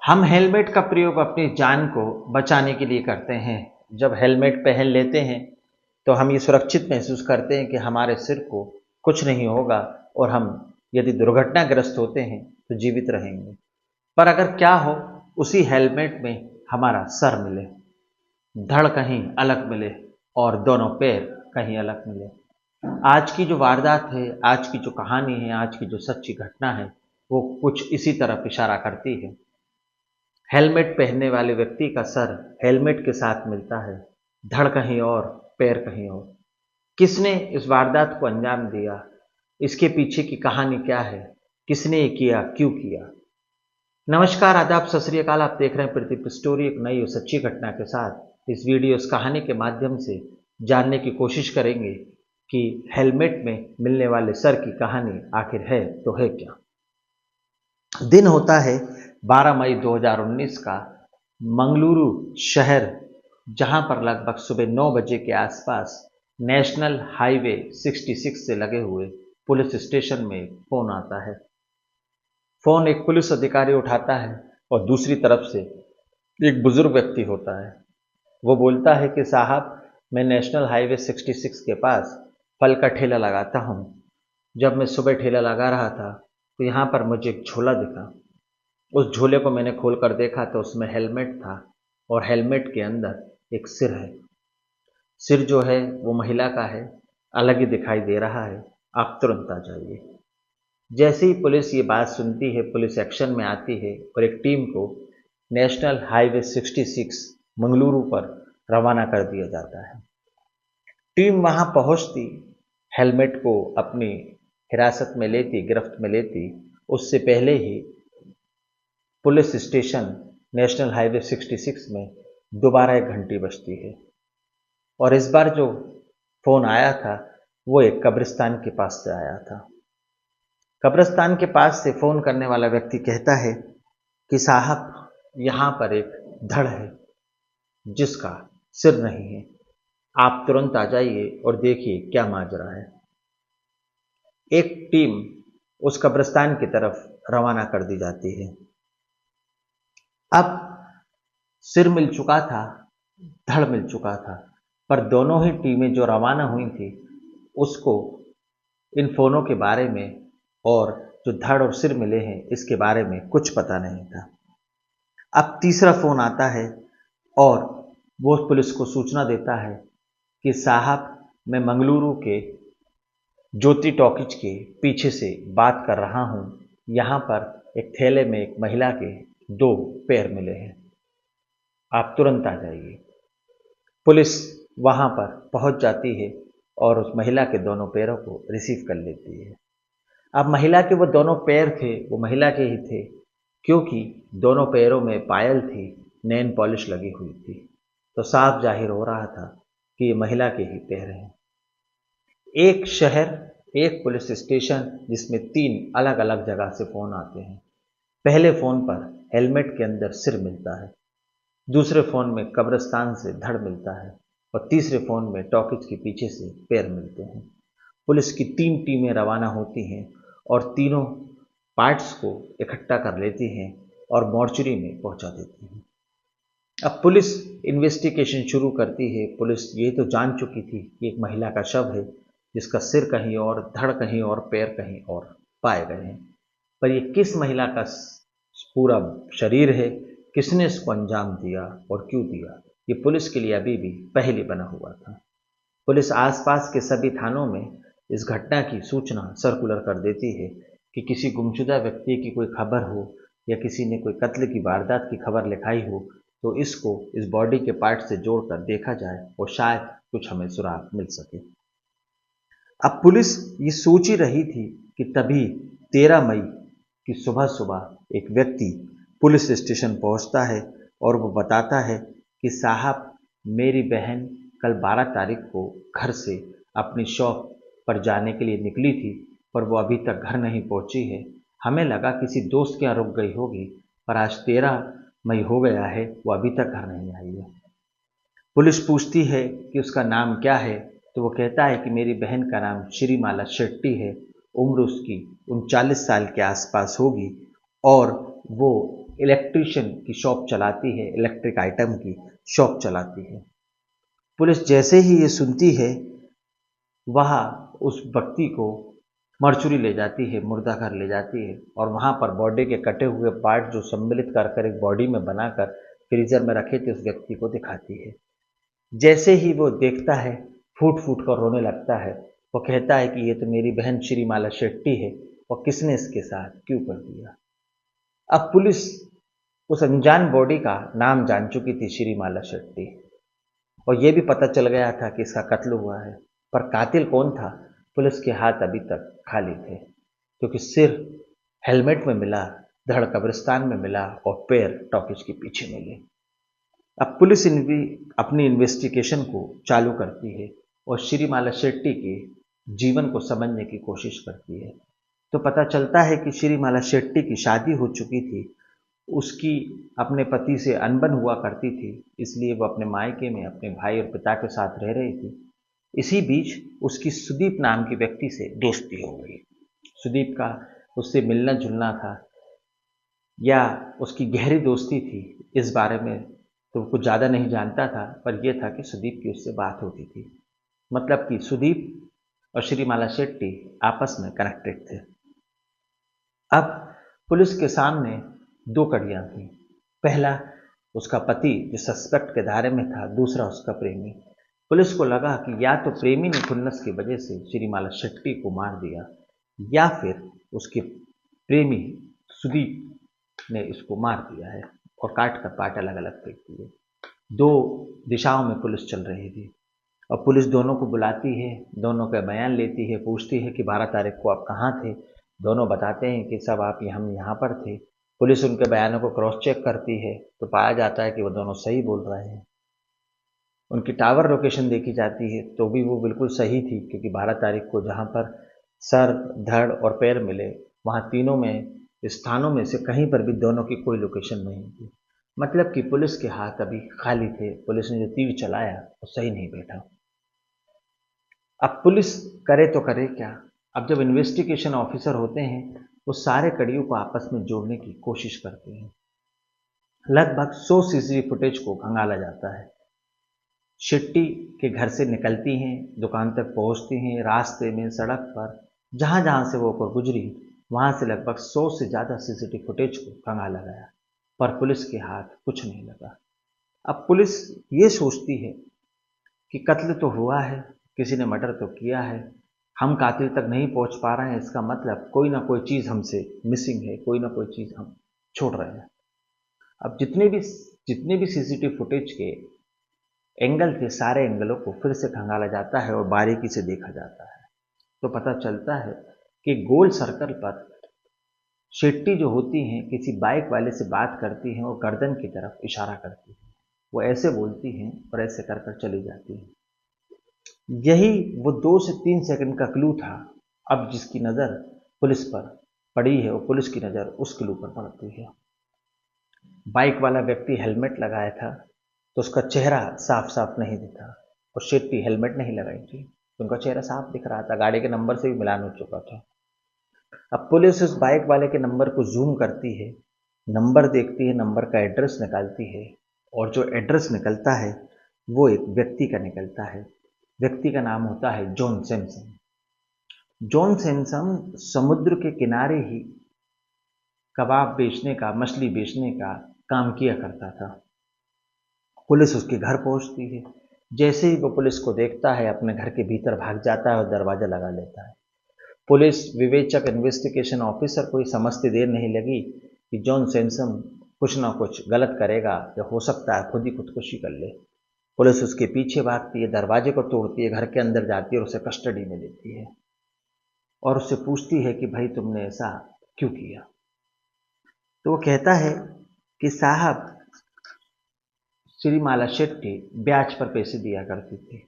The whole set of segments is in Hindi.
हम हेलमेट का प्रयोग अपनी जान को बचाने के लिए करते हैं। जब हेलमेट पहन लेते हैं तो हम ये सुरक्षित महसूस करते हैं कि हमारे सिर को कुछ नहीं होगा और हम यदि दुर्घटनाग्रस्त होते हैं तो जीवित रहेंगे। पर अगर क्या हो उसी हेलमेट में हमारा सर मिले, धड़ कहीं अलग मिले और दोनों पैर कहीं अलग मिले। आज की जो वारदात है, आज की जो कहानी है, आज की जो सच्ची घटना है, वो कुछ इसी तरफ इशारा करती है। हेलमेट पहनने वाले व्यक्ति का सर हेलमेट के साथ मिलता है, धड़ कहीं और, पैर कहीं और। किसने इस वारदात को अंजाम दिया, इसके पीछे की कहानी क्या है, किसने ये किया, क्यों किया। नमस्कार, आदाब, सत श्री अकाल। आप देख रहे हैं प्रदीप स्टोरी, एक नई और सच्ची घटना के साथ। इस वीडियो, इस कहानी के माध्यम से जानने की कोशिश करेंगे कि हेलमेट में मिलने वाले सर की कहानी आखिर है तो है क्या। दिन होता है 12 मई 2019 का। मंगलुरु शहर, जहां पर लगभग सुबह 9 बजे के आसपास नेशनल हाईवे 66 से लगे हुए पुलिस स्टेशन में फोन आता है। फोन एक पुलिस अधिकारी उठाता है और दूसरी तरफ से एक बुजुर्ग व्यक्ति होता है। वो बोलता है कि साहब, मैं नेशनल हाईवे 66 के पास फल का ठेला लगाता हूँ। जब मैं सुबह ठेला लगा रहा था तो यहाँ पर मुझे एक झोला दिखा। उस झोले को मैंने खोल कर देखा तो उसमें हेलमेट था और हेलमेट के अंदर एक सिर है। सिर जो है वो महिला का है, अलग ही दिखाई दे रहा है। आप तुरंत आ जाइए। जैसे ही पुलिस ये बात सुनती है, पुलिस एक्शन में आती है और एक टीम को नेशनल हाईवे 66 मंगलुरु पर रवाना कर दिया जाता है। टीम वहां पहुंचती, हेलमेट को अपनी हिरासत में लेती, गिरफ्त में लेती। उससे पहले ही पुलिस स्टेशन नेशनल हाईवे 66 में दोबारा एक घंटी बजती है और इस बार जो फोन आया था वो एक कब्रिस्तान के पास से आया था। कब्रिस्तान के पास से फोन करने वाला व्यक्ति कहता है कि साहब, यहां पर एक धड़ है जिसका सिर नहीं है। आप तुरंत आ जाइए और देखिए क्या माजरा है। एक टीम उस कब्रिस्तान की तरफ रवाना कर दी जाती है। अब सिर मिल चुका था, धड़ मिल चुका था, पर दोनों ही टीमें जो रवाना हुई थी उसको इन फोनों के बारे में और जो धड़ और सिर मिले हैं इसके बारे में कुछ पता नहीं था। अब तीसरा फोन आता है और वो पुलिस को सूचना देता है कि साहब, मैं मंगलुरु के ज्योति टॉकीज के पीछे से बात कर रहा हूं। यहां पर एक थैले में एक महिला के 2 पैर मिले हैं। आप तुरंत आ जाइए। पुलिस वहां पर पहुंच जाती है और उस महिला के दोनों पैरों को रिसीव कर लेती है। अब महिला के वो दोनों पैर थे वो महिला के ही थे, क्योंकि दोनों पैरों में पायल थी, नेल पॉलिश लगी हुई थी। तो साफ जाहिर हो रहा था कि ये महिला के ही पैर हैं। एक शहर, एक पुलिस स्टेशन जिसमें 3 अलग अलग जगह से फोन आते हैं। पहले फोन पर हेलमेट के अंदर सिर मिलता है, दूसरे फोन में कब्रिस्तान से धड़ मिलता है और तीसरे फोन में टॉकीज के पीछे से पैर मिलते हैं। पुलिस की 3 टीमें रवाना होती हैं और तीनों पार्ट्स को इकट्ठा कर लेती हैं और मॉर्चरी में पहुंचा देती हैं। अब पुलिस इन्वेस्टिगेशन शुरू करती है। पुलिस ये तो जान चुकी थी कि एक महिला का शव है जिसका सिर कहीं और, धड़ कहीं और, पैर कहीं और पाए गए हैं। पर ये किस महिला का पूरा शरीर है, किसने इसको अंजाम दिया और क्यों दिया, ये पुलिस के लिए अभी भी पहेली बना हुआ था। पुलिस आसपास के सभी थानों में इस घटना की सूचना सर्कुलर कर देती है कि किसी गुमशुदा व्यक्ति की कोई खबर हो या किसी ने कोई कत्ल की वारदात की खबर लिखाई हो तो इसको इस बॉडी के पार्ट से जोड़कर देखा जाए और शायद कुछ हमें सुराग मिल सके। अब पुलिस ये सोच ही रही थी कि तभी 13 मई की सुबह सुबह एक व्यक्ति पुलिस स्टेशन पहुंचता है और वो बताता है कि साहब, मेरी बहन कल 12 तारीख को घर से अपनी शॉप पर जाने के लिए निकली थी, पर वो अभी तक घर नहीं पहुंची है। हमें लगा किसी दोस्त के यहाँ रुक गई होगी, पर आज 13 मई हो गया है, वो अभी तक घर नहीं आई है। पुलिस पूछती है कि उसका नाम क्या है, तो वो कहता है कि मेरी बहन का नाम श्रीमाला शेट्टी है, उम्र उसकी 39 साल के आसपास होगी और वो इलेक्ट्रिशियन की शॉप चलाती है, इलेक्ट्रिक आइटम की शॉप चलाती है। पुलिस जैसे ही ये सुनती है, वह उस व्यक्ति को मरचुरी ले जाती है, मुर्दा घर ले जाती है और वहाँ पर बॉडी के कटे हुए पार्ट जो सम्मिलित कर कर एक बॉडी में बनाकर फ्रीजर में रखे थे उस व्यक्ति को दिखाती है। जैसे ही वो देखता है, फूट फूट कर रोने लगता है। वो कहता है कि ये तो मेरी बहन श्रीमाला शेट्टी है और किसने इसके साथ क्यों कर दिया। अब पुलिस उस अनजान बॉडी का नाम जान चुकी थी, श्रीमाला शेट्टी, और ये भी पता चल गया था कि इसका कत्ल हुआ है। पर कातिल कौन था, पुलिस के हाथ अभी तक खाली थे, क्योंकि सिर हेलमेट में मिला, धड़ कब्रिस्तान में मिला और पैर टॉकीज के पीछे मिले। अब पुलिस अपनी इन्वेस्टिगेशन को चालू करती है और श्रीमाला शेट्टी के जीवन को समझने की कोशिश करती है। तो पता चलता है कि श्रीमाला शेट्टी की शादी हो चुकी थी, उसकी अपने पति से अनबन हुआ करती थी, इसलिए वो अपने मायके में अपने भाई और पिता के साथ रह रही थी। इसी बीच उसकी सुदीप नाम के व्यक्ति से दोस्ती हो गई। सुदीप का उससे मिलना जुलना था या उसकी गहरी दोस्ती थी, इस बारे में तो कुछ ज़्यादा नहीं जानता था, पर यह था कि सुदीप की उससे बात होती थी। मतलब कि सुदीप और श्रीमाला शेट्टी आपस में कनेक्टेड थे। अब पुलिस के सामने दो कड़ियाँ थीं। पहला उसका पति जो सस्पेक्ट के दायरे में था, दूसरा उसका प्रेमी। पुलिस को लगा कि या तो प्रेमी ने खुन्नस की वजह से श्रीमाला शेट्टी को मार दिया या फिर उसके प्रेमी सुदीप ने इसको मार दिया है और काट कर पार्ट अलग अलग फेंक दिए। दो दिशाओं में पुलिस चल रही थी और पुलिस दोनों को बुलाती है, दोनों का बयान लेती है, पूछती है कि 12 तारीख को आप कहाँ थे। दोनों बताते हैं कि सब हम यहाँ पर थे। पुलिस उनके बयानों को क्रॉस चेक करती है तो पाया जाता है कि वो दोनों सही बोल रहे हैं। उनकी टावर लोकेशन देखी जाती है तो भी वो बिल्कुल सही थी, क्योंकि 12 तारीख को जहाँ पर सर, धड़ और पैर मिले, वहाँ तीनों में स्थानों में से कहीं पर भी दोनों की कोई लोकेशन नहीं थी। मतलब कि पुलिस के हाथ अभी खाली थे। पुलिस ने जो तीर चलाया वो सही नहीं बैठा। अब पुलिस करे तो करे क्या। अब जब इन्वेस्टिगेशन ऑफिसर होते हैं वो सारे कड़ियों को आपस में जोड़ने की कोशिश करते हैं। लगभग 100 सीसीटीवी फुटेज को खंगाला जाता है। शेट्टी के घर से निकलती हैं, दुकान तक पहुंचती हैं, रास्ते में सड़क पर जहां जहां से वो ऊपर गुजरी, वहां से लगभग 100 से ज़्यादा सीसीटीवी फुटेज को खंगाला गया, पर पुलिस के हाथ कुछ नहीं लगा। अब पुलिस ये सोचती है कि कत्ल तो हुआ है, किसी ने मर्डर तो किया है, हम कातिल तक नहीं पहुंच पा रहे हैं, इसका मतलब कोई ना कोई चीज़ हमसे मिसिंग है, कोई ना कोई चीज़ हम छोड़ रहे हैं। अब जितने भी सीसीटीवी फुटेज के एंगल थे, सारे एंगलों को फिर से खंगाला जाता है और बारीकी से देखा जाता है। तो पता चलता है कि गोल सर्कल पर शेट्टी जो होती हैं किसी बाइक वाले से बात करती हैं और गर्दन की तरफ इशारा करती हैं। वो ऐसे बोलती हैं और ऐसे कर कर चली जाती हैं। यही वो 2 से 3 सेकंड का क्लू था। अब जिसकी नज़र पुलिस पर पड़ी है और पुलिस की नज़र उस क्लू पर पड़ती है। बाइक वाला व्यक्ति हेलमेट लगाया था तो उसका चेहरा साफ साफ नहीं दिखा, और शेट्टी हेलमेट नहीं लगाई थी तो उनका चेहरा साफ दिख रहा था, गाड़ी के नंबर से भी मिलान हो चुका था। अब पुलिस उस बाइक वाले के नंबर को जूम करती है, नंबर देखती है, नंबर का एड्रेस निकालती है, और जो एड्रेस निकलता है वो एक व्यक्ति का निकलता है। व्यक्ति का नाम होता है जॉन सैमसन। जॉन सैमसन समुद्र के किनारे ही कबाब बेचने का, मछली बेचने का काम किया करता था। पुलिस उसके घर पहुंचती है। जैसे ही वो पुलिस को देखता है, अपने घर के भीतर भाग जाता है और दरवाजा लगा लेता है। पुलिस विवेचक इन्वेस्टिगेशन ऑफिसर को समझते देर नहीं लगी कि जॉन सैमसन कुछ ना कुछ गलत करेगा या हो सकता है खुद ही खुदकुशी कर ले। पुलिस उसके पीछे भागती है, दरवाजे को तोड़ती है, घर के अंदर जाती है और उसे कस्टडी में लेती है और उससे पूछती है कि भाई तुमने ऐसा क्यों किया। तो वो कहता है कि साहब, श्रीमाला शेट्टी ब्याज पर पैसे दिया करती थी,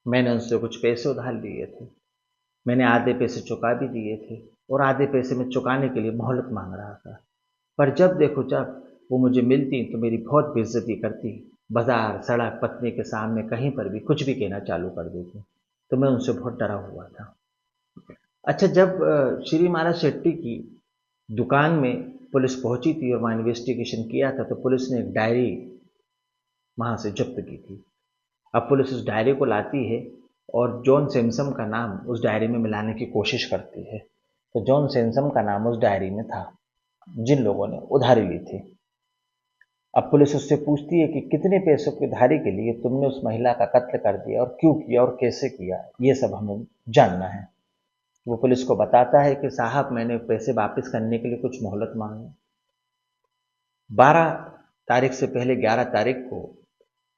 मैंने उनसे कुछ पैसे उधार लिए थे, मैंने आधे पैसे चुका भी दिए थे और आधे पैसे में चुकाने के लिए मोहलत मांग रहा था, पर जब देखो जब वो मुझे मिलती तो मेरी बहुत बेइज्जती करती, बाजार, सड़क, पत्नी के सामने कहीं पर भी कुछ भी कहना चालू कर देती, तो मैं उनसे बहुत डरा हुआ था। अच्छा, जब श्रीमाला शेट्टी की दुकान में पुलिस पहुंची थी और वहाँ इन्वेस्टिगेशन किया था, तो पुलिस ने एक डायरी वहाँ से जब्त की थी। अब पुलिस उस डायरी को लाती है और जॉन सैमसन का नाम उस डायरी में मिलाने की कोशिश करती है। तो जॉन सैमसन का नाम उस डायरी में था जिन लोगों ने उधारी ली थी। अब पुलिस उससे पूछती है कि कितने पैसों की उधारी के लिए तुमने उस महिला का कत्ल कर दिया और क्यों किया और कैसे किया, ये सब हमें जानना है। वो पुलिस को बताता है कि साहब, मैंने पैसे वापस करने के लिए कुछ मोहलत मांगी। 12 तारीख से पहले 11 तारीख को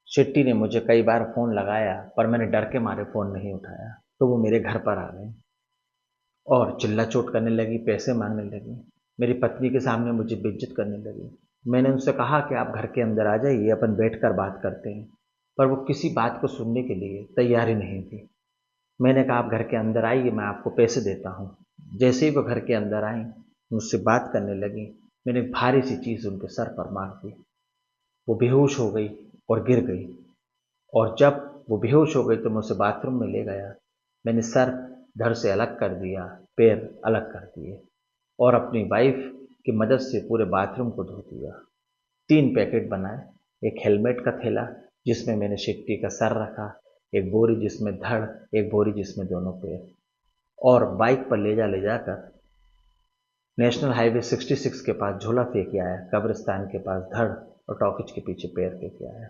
शेट्टी ने मुझे कई बार फ़ोन लगाया, पर मैंने डर के मारे फ़ोन नहीं उठाया। तो वो मेरे घर पर आ गए और चिल्ला चोट करने लगी, पैसे मांगने लगी, मेरी पत्नी के सामने मुझे बेइज्जत करने लगी। मैंने उनसे कहा कि आप घर के अंदर आ जाइए, अपन बैठकर बात करते हैं, पर वो किसी बात को सुनने के लिए तैयार ही नहीं थी। मैंने कहा आप घर के अंदर आइए, मैं आपको पैसे देता हूँ। जैसे ही वो घर के अंदर आई, मुझसे बात करने लगी, मैंने एक भारी सी चीज़ उनके सर पर मार दी। वो बेहोश हो गई और गिर गई, और जब वो बेहोश हो गई तो मैं उसे बाथरूम में ले गया। मैंने सर धड़ से अलग कर दिया, पैर अलग कर दिए और अपनी वाइफ की मदद से पूरे बाथरूम को धो दिया। 3 पैकेट बनाए, एक हेलमेट का थैला जिसमें मैंने शेट्टी का सर रखा, एक बोरी जिसमें धड़, एक बोरी जिसमें दोनों पैर, और बाइक पर ले जाकर नेशनल हाईवे 66 के पास झोला फेंक के आया, कब्रिस्तान के पास धड़ और टॉकीज के पीछे पैर फेंक के आया।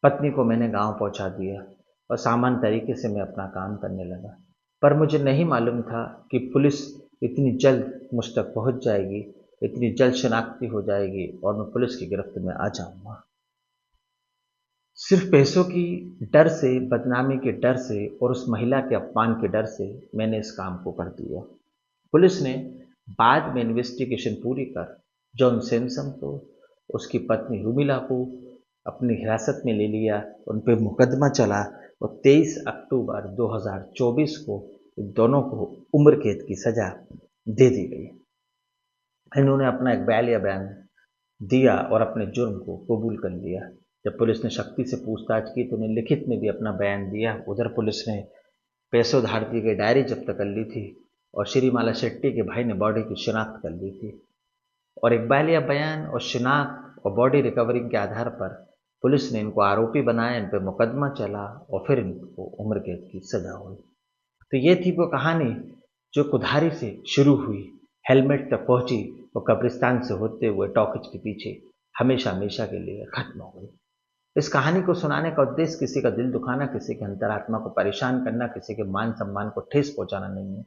पत्नी को मैंने गांव पहुंचा दिया और सामान्य तरीके से मैं अपना काम करने लगा। पर मुझे नहीं मालूम था कि पुलिस इतनी जल्द मुझ तक पहुंच जाएगी, इतनी जल्द शनाख्ती हो जाएगी और मैं पुलिस की गिरफ्त में आ जाऊंगा। सिर्फ पैसों की डर से, बदनामी के डर से और उस महिला के अपमान के डर से मैंने इस काम को कर दिया। पुलिस ने बाद में इन्वेस्टिगेशन पूरी कर जॉन सैमसन को, उसकी पत्नी रुमिला को अपनी हिरासत में ले लिया, उन पर मुकदमा चला और 23 अक्टूबर 2024 को दोनों को उम्र कैद की सजा दे दी गई। इन्होंने अपना एक बयालिया बयान दिया और अपने जुर्म को कबूल कर लिया। जब पुलिस ने शक्ति से पूछताछ की तो उन्हें लिखित में भी अपना बयान दिया। उधर पुलिस ने पैसों उधार दी गई डायरी जब्त कर ली थी और श्रीमाला शेट्टी के भाई ने बॉडी की शिनाख्त कर ली थी, और एक बयालिया बयान और शिनाख्त और बॉडी रिकवरिंग के आधार पर पुलिस ने इनको आरोपी बनाया, इन पर मुकदमा चला और फिर इनको उम्र कैद की सजा हुई। तो ये थी वो कहानी जो कुल्हाड़ी से शुरू हुई, हेलमेट तक पहुंची और कब्रिस्तान से होते हुए टॉकीज के पीछे हमेशा हमेशा के लिए खत्म हो गई। इस कहानी को सुनाने का उद्देश्य किसी का दिल दुखाना, किसी के अंतरात्मा को परेशान करना, किसी के मान सम्मान को ठेस पहुंचाना नहीं है,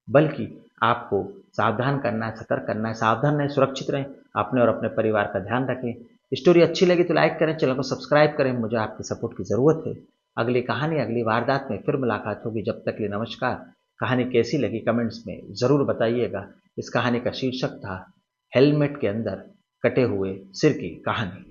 बल्कि आपको सावधान करना है, सतर्क करना है। सावधान रहें, सुरक्षित रहें, अपने और अपने परिवार का ध्यान रखें। स्टोरी अच्छी लगी तो लाइक करें, चैनल को सब्सक्राइब करें, मुझे आपके सपोर्ट की ज़रूरत है। अगली कहानी, अगली वारदात में फिर मुलाकात होगी। जब तक के लिए नमस्कार। कहानी कैसी लगी कमेंट्स में ज़रूर बताइएगा। इस कहानी का शीर्षक था हेलमेट के अंदर कटे हुए सिर की कहानी।